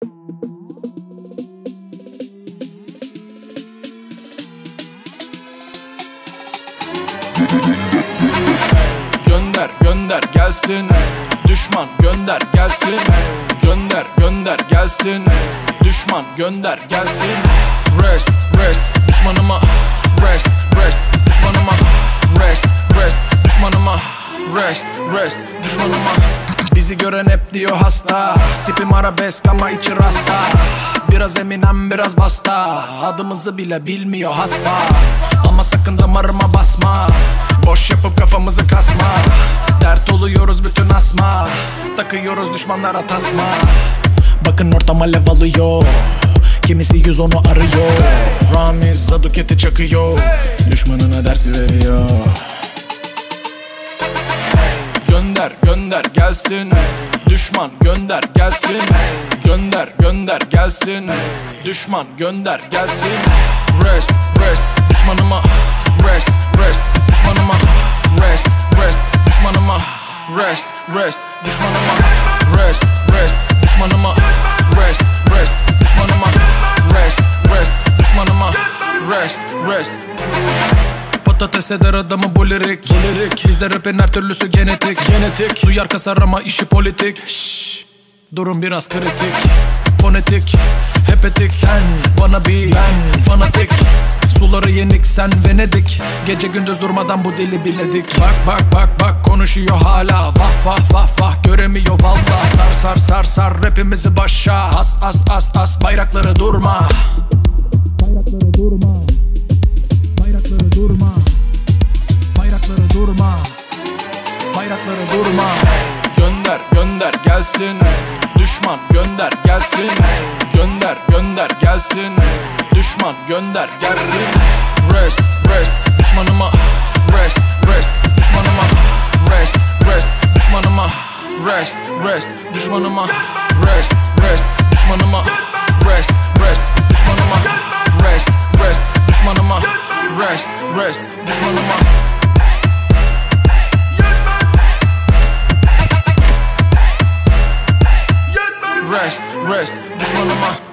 Gönder gönder gelsin, düşman gönder gelsin. Gönder gönder gelsin, düşman gönder gelsin. Rest rest düşmanıma, rest rest düşmanıma, rest rest düşmanıma, rest rest düşmanıma. Bizi gören hep diyor hasta, tipim arabesk ama içi rasta. Biraz Eminem biraz basta, adımızı bile bilmiyor hasba. Ama sakın damarıma basma, boş yapıp kafamızı kasma. Dert oluyoruz bütün asma, takıyoruz düşmanlara tasma. Bakın ortam alev alıyor, kimisi 110'u arıyor. Ramiz Zaduket'i çakıyor, düşmanına dersi veriyor. Gönder gönder gelsin, düşman gönder gelsin. Gönder gönder gelsin, düşman gönder gelsin. Rest rest düşmanıma, rest rest düşmanıma, rest rest düşmanıma, rest rest düşmanıma, rest rest düşmanıma, rest rest düşmanıma, rest rest düşmanıma, rest rest. Patates eder adamı bu lirik, bizde rapin her türlüsü genetik. Duyar kasar ama işi politik. Durum biraz kritik, fonetik, hepetik. Sen bana bir, ben fanatik. Suları yenik sen Venedik. Gece gündüz durmadan bu dili biledik. Bak bak bak bak konuşuyor hala. Vah vah vah vah göremiyor valla. Sar sar sar sar rapimizi başa. As as as as bayrakları durma. Bayrakları durma. Bayrakları durma. Bayrakları durma. Bayrakları durma. Gönder gönder gelsin, düşman gönder gelsin. Gönder gönder gelsin, düşman gönder gelsin. Rest rest düşmanıma, rest rest düşmanıma, rest rest düşmanıma, rest rest düşmanıma, rest rest düşmanıma, rest rest düşmanıma, rest rest düşmanıma, rest rest düşmanıma. Rest, rest düşmanıma.